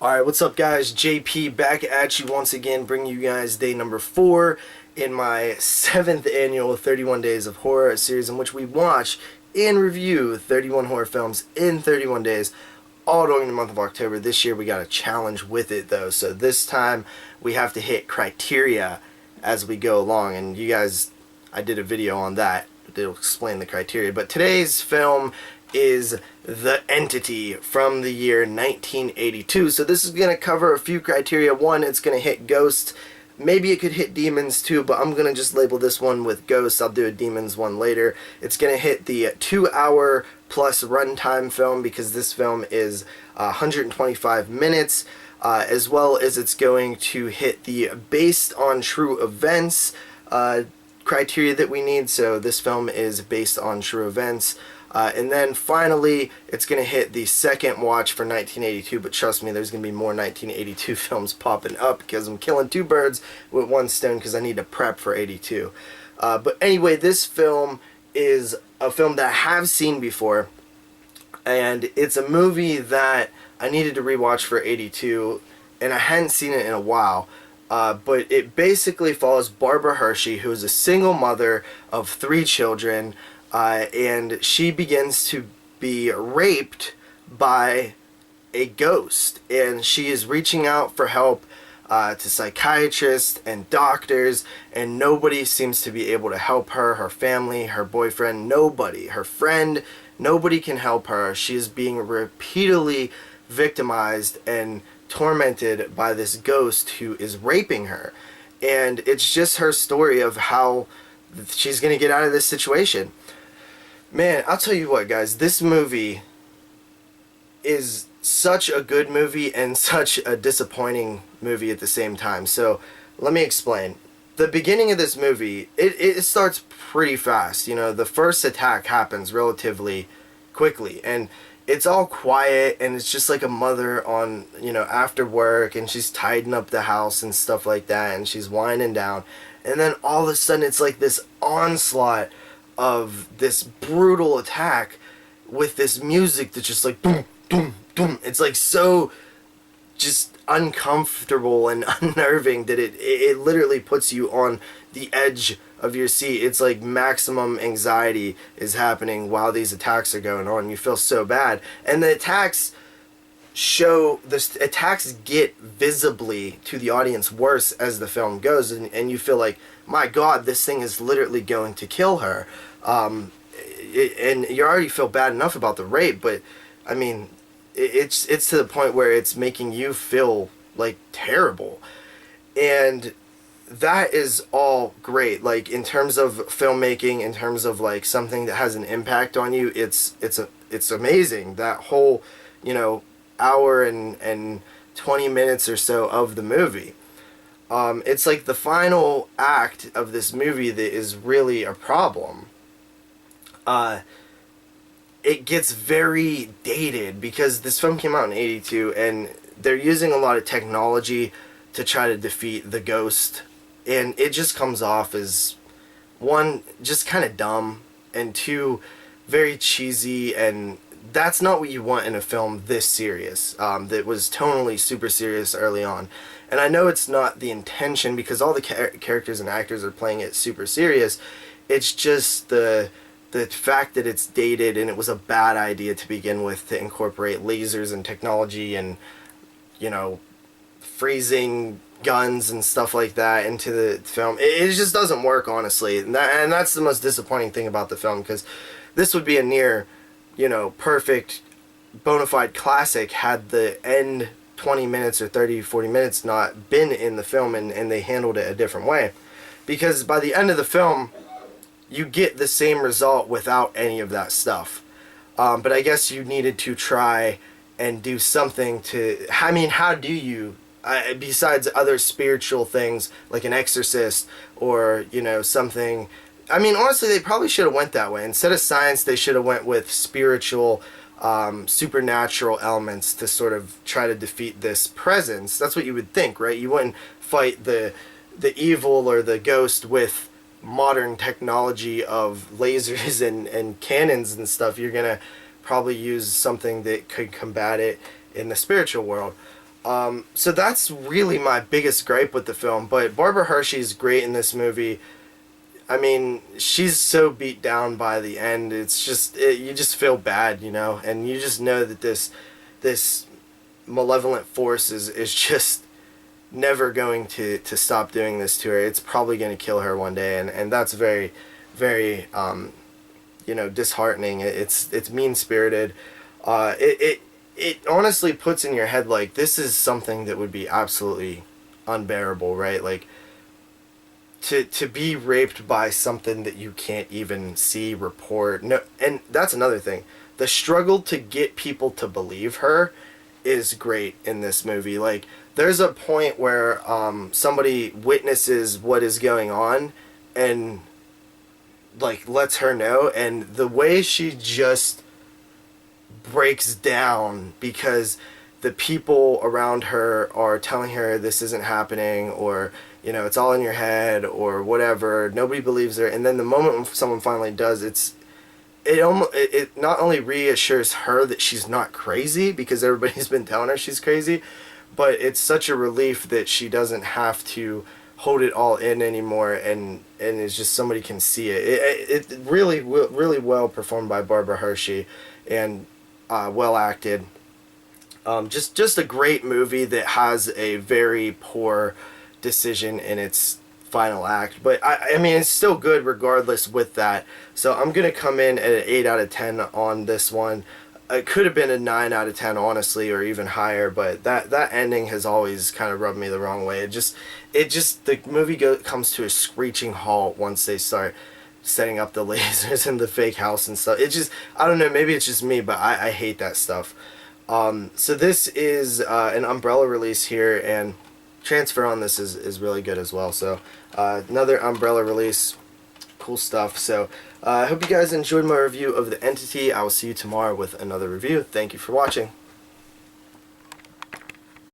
Alright, what's up guys? JP back at you once again, bringing you guys day number 4 in my 7th annual 31 Days of Horror series, in which we watch and review 31 horror films in 31 days, all during the month of October. This year we got a challenge with it though, so this time we have to hit criteria as we go along, and you guys, I did a video on that that'll explain the criteria. But today's film is The Entity from the year 1982. So this is going to cover a few criteria. One, it's going to hit ghosts. Maybe it could hit demons too, but I'm going to just label this one with ghosts. I'll do a demons one later. It's going to hit the 2-hour plus runtime film, because this film is 125 minutes, as well as it's going to hit the based on true events criteria that we need. So this film is based on true events. And then finally, it's going to hit the second watch for 1982, but trust me, there's going to be more 1982 films popping up, because I'm killing two birds with one stone, because I need to prep for 82. But anyway, this film is a film that I have seen before, and it's a movie that I needed to rewatch for 82, and I hadn't seen it in a while. But it basically follows Barbara Hershey, who is a single mother of 3 children, and she begins to be raped by a ghost, and she is reaching out for help to psychiatrists and doctors, and nobody seems to be able to help her. Her family, her boyfriend, nobody, her friend, nobody can help her. She is being repeatedly victimized and tormented by this ghost who is raping her, and it's just her story of how she's gonna get out of this situation. Man, I'll tell you what guys, this movie is such a good movie and such a disappointing movie at the same time. So let me explain. The beginning of this movie, it starts pretty fast. You know, the first attack happens relatively quickly, and it's all quiet, and it's just like a mother on, you know, after work, and she's tidying up the house and stuff like that, and she's winding down, and then all of a sudden it's like this onslaught of this brutal attack with this music that's just like boom, boom, boom. It's like so just uncomfortable and unnerving that it literally puts you on the edge of your seat. It's like maximum anxiety is happening while these attacks are going on. You feel so bad, and the attacks get visibly to the audience worse as the film goes, and you feel like, my God, this thing is literally going to kill her. And you already feel bad enough about the rape, but I mean, it's to the point where it's making you feel like terrible, and that is all great. Like, in terms of filmmaking, in terms of like something that has an impact on you, it's amazing. That whole, you know, hour and 20 minutes or so of the movie. It's like the final act of this movie that is really a problem. It gets very dated, because this film came out in 82, and they're using a lot of technology to try to defeat the ghost, and it just comes off as, one, just kind of dumb, and two, very cheesy, and that's not what you want in a film this serious, that was tonally super serious early on. And I know it's not the intention, because all the characters and actors are playing it super serious. It's just the fact that it's dated, and it was a bad idea to begin with to incorporate lasers and technology and, you know, freezing guns and stuff like that into the film. It just doesn't work, honestly, and that's the most disappointing thing about the film, because this would be a near, you know, perfect bona fide classic had the end 20 minutes or 30-40 minutes not been in the film, and they handled it a different way. Because by the end of the film, you get the same result without any of that stuff. But I guess you needed to try and do something to, I mean, how do you, besides other spiritual things like an exorcist or, you know, something, I mean, honestly, they probably should have went that way. Instead of science, they should have went with spiritual, supernatural elements to sort of try to defeat this presence. That's what you would think, right? You wouldn't fight the evil or the ghost with modern technology of lasers and cannons and stuff. You're gonna probably use something that could combat it in the spiritual world. So that's really my biggest gripe with the film. But Barbara Hershey's great in this movie. I mean, she's so beat down by the end. It's just you just feel bad, you know, and you just know that this malevolent force is just never going to stop doing this to her. It's probably going to kill her one day, and that's very, very you know, disheartening. It's mean spirited. It honestly puts in your head like this is something that would be absolutely unbearable, right? Like to be raped by something that you can't even see, report. No, and that's another thing. The struggle to get people to believe her is great in this movie. Like there's a point where somebody witnesses what is going on and like lets her know, and the way she just breaks down because the people around her are telling her this isn't happening, or you know, it's all in your head or whatever. Nobody believes her, and then the moment when someone finally does, it not only reassures her that she's not crazy because everybody's been telling her she's crazy, but it's such a relief that she doesn't have to hold it all in anymore, and it's just somebody can see it. It really well performed by Barbara Hershey, and well acted. Just a great movie that has a very poor decision in its final act, but I mean it's still good regardless with that. So I'm gonna come in at an 8 out of 10 on this one. It could have been a 9 out of 10 honestly, or even higher, but that ending has always kind of rubbed me the wrong way. It just the movie comes to a screeching halt once they start setting up the lasers in the fake house and stuff. It just, I don't know, maybe it's just me, but I hate that stuff. So this is an Umbrella release here, and transfer on this is really good as well. So another Umbrella release, cool stuff. So I hope you guys enjoyed my review of The Entity. I will see you tomorrow with another review. Thank you for watching.